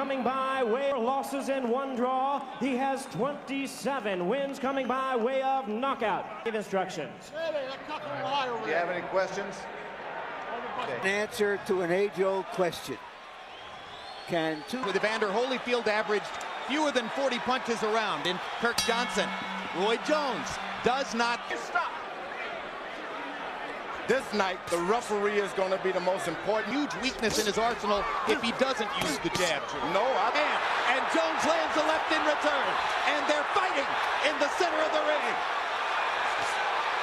coming by way of losses and 1 draw. He has 27 wins coming by way of knockout. Give instructions. Do you have any questions? An answer to an age-old question. Can two... With Evander Holyfield averaged fewer than 40 punches around in Kirk Johnson. Roy Jones does not stop. This night, the referee is going to be the most important. Huge weakness in his arsenal if he doesn't use the jab. No, And Jones lands a left in return. And they're fighting in the center of the ring.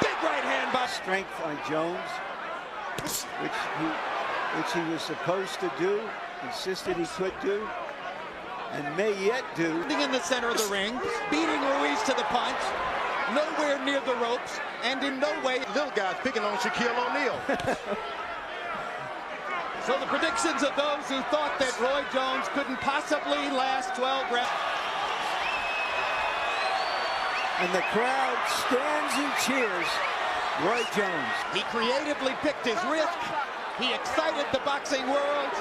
Big right hand by... Strength on Jones, which he was supposed to do, insisted he could do, and may yet do. In the center of the ring, beating Ruiz to the punch. Nowhere near the ropes, and in no way... Little guy's picking on Shaquille O'Neal. So the predictions of those who thought that Roy Jones couldn't possibly last 12 rounds. And the crowd stands and cheers Roy Jones. He creatively picked his risk, he excited the boxing world,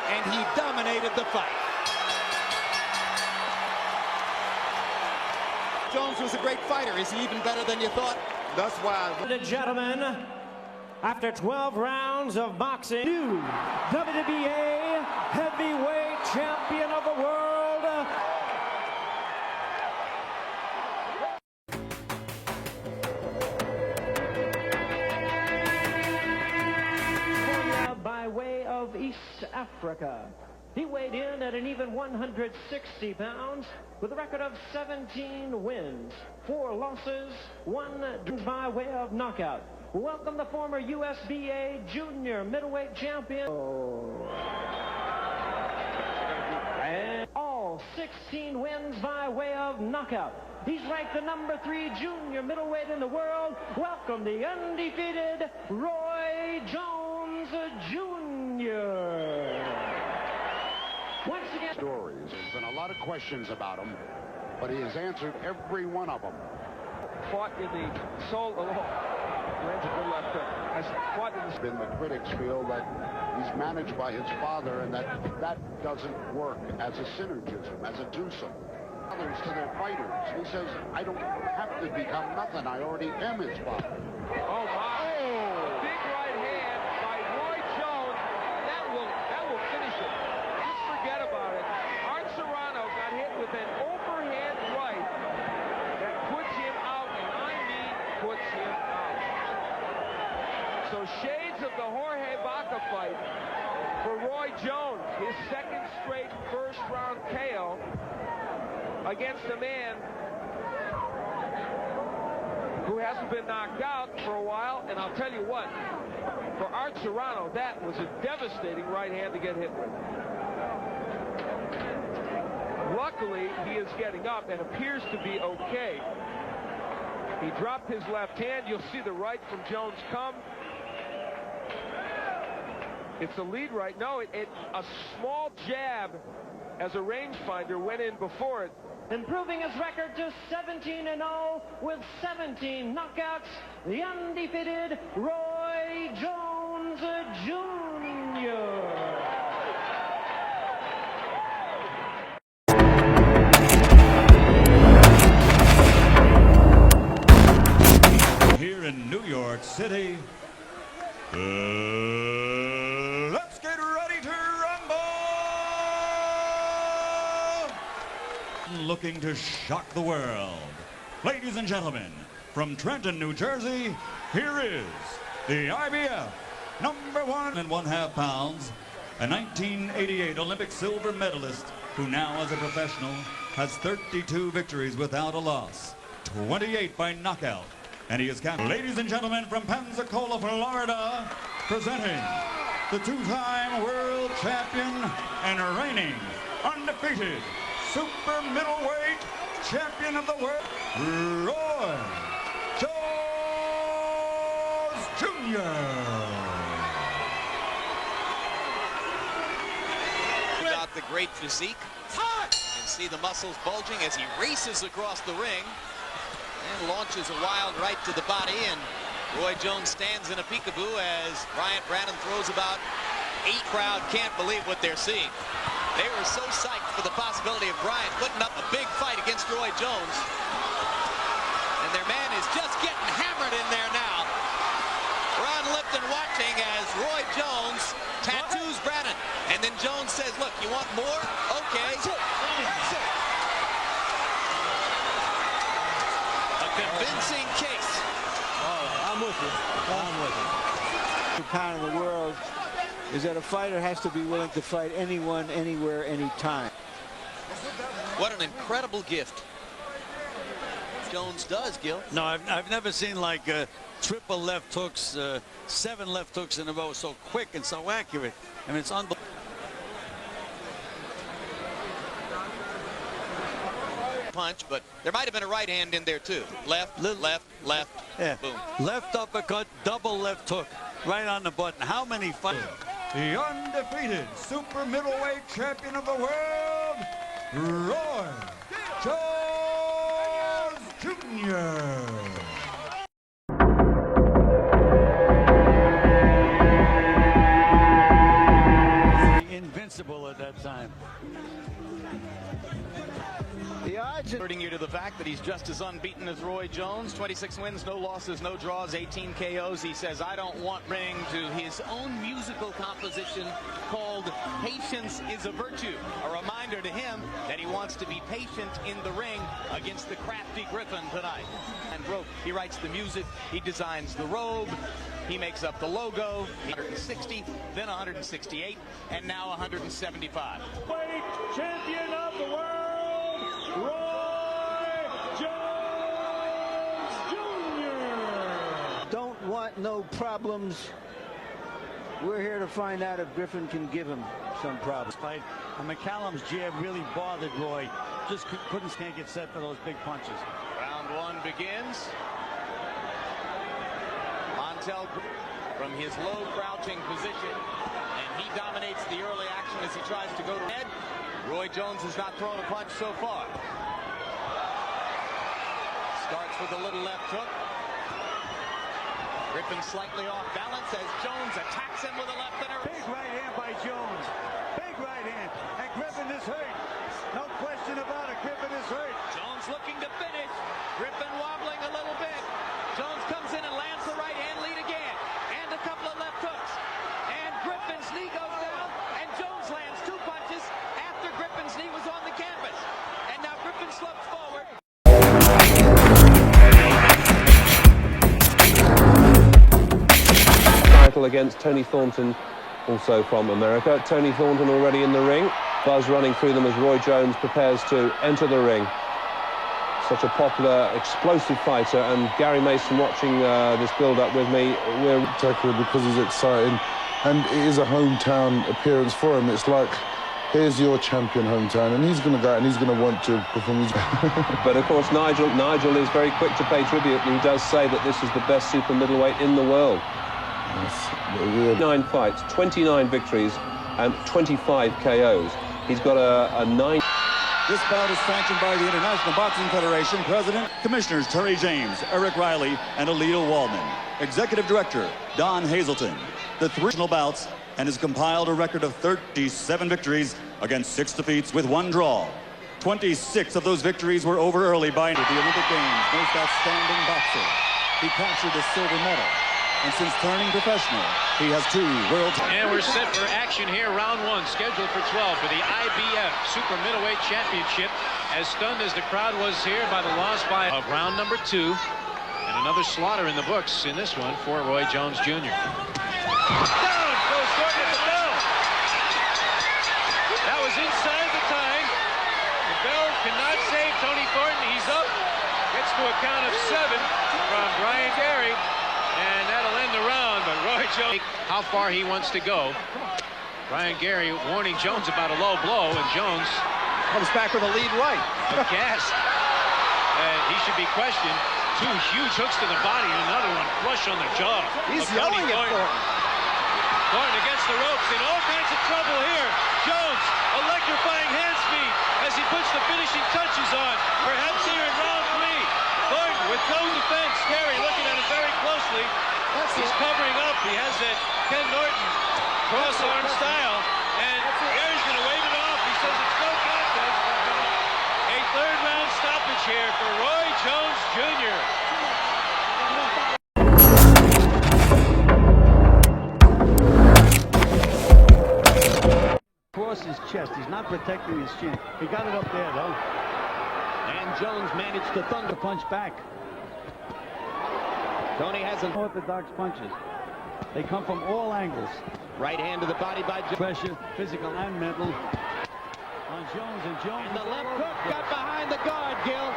and he dominated the fight. Jones was a great fighter. Is he even better than you thought? That's why. Ladies and gentlemen, after 12 rounds of boxing, new WBA heavyweight champion of the world. By way of East Africa. He weighed in at an even 160 pounds with a record of 17 wins, 4 losses, 1 by way of knockout. Welcome the former USBA junior middleweight champion. And all 16 wins by way of knockout. He's ranked the number 3 junior middleweight in the world. Welcome the undefeated Roy Jones Jr. Once again, stories. There's been a lot of questions about him, but he has answered every one of them. Fought in the soul alone. Lands a good left hook. Has fought in the... The critics feel that he's managed by his father and that doesn't work as a synergism, as a twosome. Others to their fighters. He says, I don't have to become nothing. I already am his father. Oh, my. A big right hand by Roy Jones. That will finish it. Just forget about it. Art Serrano got hit with an overhand right that puts him out, and I mean puts him out. So shades of the Jorge Baca fight for Roy Jones. His second straight first-round KO against a man who hasn't been knocked out for a while. And I'll tell you what, for Art Serrano, that was a devastating right hand to get hit with. Luckily, he is getting up and appears to be okay. He dropped his left hand. You'll see the right from Jones come. It's a lead right. No, a small jab as a rangefinder went in before it. improving his record to 17-0 with 17 knockouts, the undefeated Roy Jones Jr. Here in New York City, let's get ready to rumble! Looking to shock the world. Ladies and gentlemen, from Trenton, New Jersey, here is the IBF number 1.5 pounds, a 1988 Olympic silver medalist who now as a professional has 32 victories without a loss, 28 by knockout. And he is captain. Ladies and gentlemen, from Pensacola, Florida, presenting the two-time world champion and reigning undefeated super middleweight champion of the world, Roy Jones Jr. About the great physique and see the muscles bulging as he races across the ring and launches a wild right to the body, and Roy Jones stands in a peekaboo as Bryant Brannon throws about 8. Crowd can't believe what they're seeing. They were so psyched for the possibility of Bryant putting up a big fight against Roy Jones. And their man is just getting hammered in there now. Ron Lipton watching as Roy Jones tattoos Brannon. And then Jones says, look, you want more? Okay. A convincing case. Oh, I'm with you. I'm with you. The pound in the world is that a fighter has to be willing to fight anyone, anywhere, anytime. What an incredible gift Jones does, Gil. No, I've never seen like triple left hooks, 7 left hooks in a row so quick and so accurate. I mean, it's unbelievable. Punch, but there might have been a right hand in there too. Left, left, left. Yeah. Boom. Left uppercut, double left hook, right on the button. How many fights? The undefeated super middleweight champion of the world, Roy Jones Jr. Invincible at that time. The odds are alerting you to the fact that he's just as unbeaten as Roy Jones. 26 wins, no losses, no draws, 18 KOs. He says, I don't want ring to his own musical composition called Patience is a Virtue. A reminder to him that he wants to be patient in the ring against the crafty Griffin tonight. And he writes the music, he designs the robe, he makes up the logo. 160, then 168, and now 175. Weight champion of the world, Roy Jones Jr. don't want no problems. We're here to find out if Griffin can give him some problems. Fight. And McCallum's jab really bothered Roy. Just can't get set for those big punches. Round one begins. Montel from his low crouching position, and he dominates the early action as he tries to go to head. Roy Jones has not thrown a punch so far. Starts with a little left hook. Griffin slightly off balance as Jones attacks him with a left and a Big right hand by Jones. Big right hand. And Griffin is hurt. No question about it. Griffin is hurt. Jones looking to finish. Griffin wobbling a little bit. Jones comes in and lands the right hand lead again. And a couple of left hooks. And Griffin's knee goes down. And Jones lands 2 punches after Griffin's knee was on the canvas. And now Griffin slumps forward. Title against Tony Thornton, also from America. Tony Thornton already in the ring. Buzz running through them as Roy Jones prepares to enter the ring. Such a popular, explosive fighter, and Gary Mason watching this build-up with me. We're tackling because he's exciting, and it is a hometown appearance for him. It's like, here's your champion hometown, and he's going to go out and he's going to want to perform his... But of course, Nigel is very quick to pay tribute, and he does say that this is the best super middleweight in the world. Yes, 9 fights, 29 victories, and 25 KOs. He's got a 9... This bout is sanctioned by the International Boxing Federation President, Commissioners Terry James, Eric Riley, and Alito Waldman. Executive Director, Don Hazelton. The 3 national bouts, and has compiled a record of 37 victories against 6 defeats with 1 draw. 26 of those victories were over early by the Olympic Games most outstanding boxer. He captured a silver medal. And since turning professional, he has 2 world titles. And we're set for action here. Round 1 scheduled for 12 for the IBF Super Middleweight Championship. As stunned as the crowd was here by the loss of round number 2. And another slaughter in the books in this one for Roy Jones Jr. Down goes Thornton at the bell. That was inside the time. The bell cannot save Tony Thornton. He's up. Gets to a count of 7 from Brian Gary. And that'll end the round, but Roy Jones, how far he wants to go. Brian Gary warning Jones about a low blow, and Jones comes back with a lead right. Gassed. And he should be questioned. 2 huge hooks to the body, and another one flush on the jaw. He's yelling at Thornton. Thornton against the ropes, in all kinds of trouble here. Jones, electrifying hand speed as he puts the finishing touches on, perhaps here in round 3. Thornton with no defense. Gary looking at him very closely. He's covering up. He has that Ken Norton cross-arm style. And Gary's going to wave it off. He here for Roy Jones Jr. Across his chest. He's not protecting his chin. He got it up there, though. And Jones managed to thunder Punch back. Toney has an Orthodox punches. They come from all angles. right hand to the body by Jones. Pressure, physical and mental. On Jones, and Jones. And the left hook got behind the guard, Gil.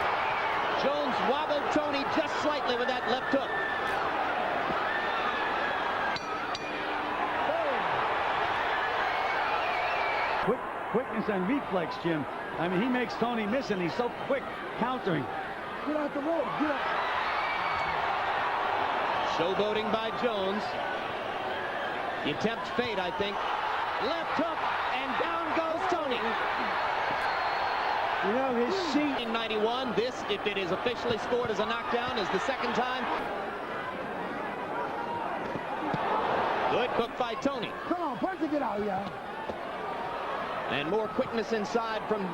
Jones wobbled Toney just slightly with that left hook. Quickness and reflex, Jim. I mean, he makes Toney miss, and he's so quick countering. Get out the road. Get out. Showboating by Jones. He tempts fate, I think. Left hook, and down goes Toney. You know, his seat. In 91, this, if it is officially scored as a knockdown, is the second time. Good hook by Toney. Come on, punch it out, yeah. And more quickness inside from...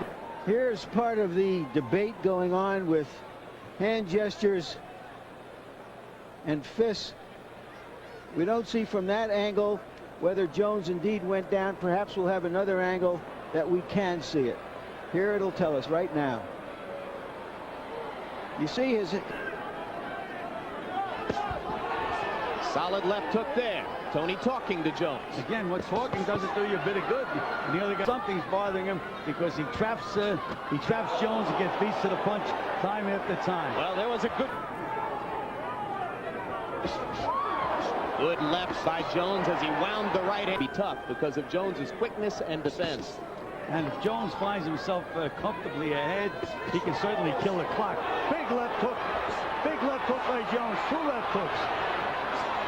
Here's part of the debate going on with hand gestures and fists. We don't see from that angle whether Jones indeed went down. Perhaps we'll have another angle that we can see it. Here it'll tell us right now. You see his... Solid left hook there. Toney talking to Jones. Again, what talking doesn't do you a bit of good. And the other guy, something's bothering him because he traps Jones and gets beats to the punch time after time. Well, there was a good left by Jones as he wound the right hand. Be tough because of Jones's quickness and defense. And if Jones finds himself comfortably ahead, he can certainly kill the clock. Big left hook by Jones. 2 left hooks.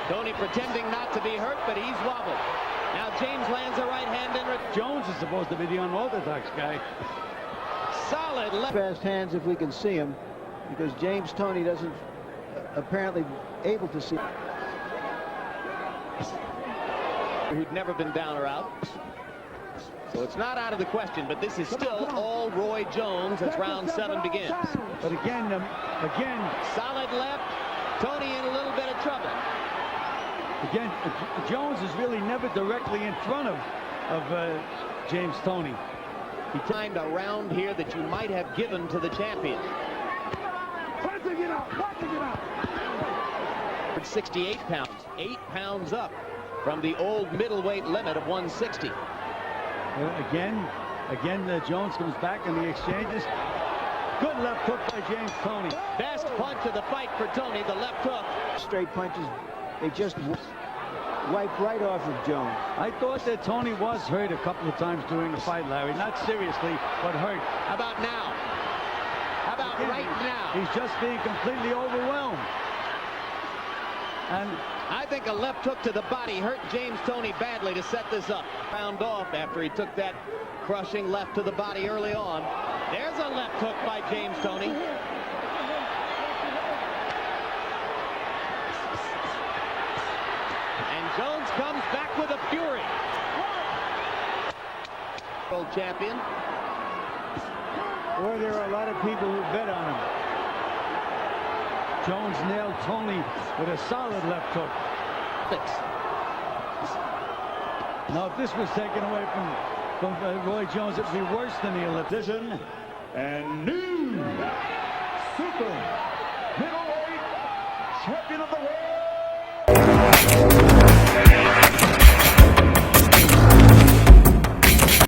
Toney pretending not to be hurt, but he's wobbled. Now James lands a right hand in. Jones is supposed to be the unorthodox guy. Solid left. Fast hands if we can see him, because James Toney doesn't apparently able to see. Who'd never been down or out. So it's not out of the question, but this is still all Roy Jones as round 7 begins. But again, solid left. Toney in a little bit of trouble. Again, Jones is really never directly in front of James Toney. He timed a round here that you might have given to the champion. 68 pounds, 8 pounds up from the old middleweight limit of 160. Again, Jones comes back in the exchanges. Good left hook by James Toney. Best punch of the fight for Toney, the left hook. Straight punches, they just wipe right off of Jones. I thought that Toney was hurt a couple of times during the fight, Larry. Not seriously, but hurt. How about now? How about right now? He's just being completely overwhelmed. And I think a left hook to the body hurt James Toney badly to set this up. Found off after he took that crushing left to the body early on. There's a left hook by James Toney. And Jones comes back with a fury. World champion. Or there are a lot of people who bet on him. Jones nailed Toney with a solid left hook. Now, if this was taken away from Roy Jones, it would be worse than the elliptition. And new super middleweight champion of the world,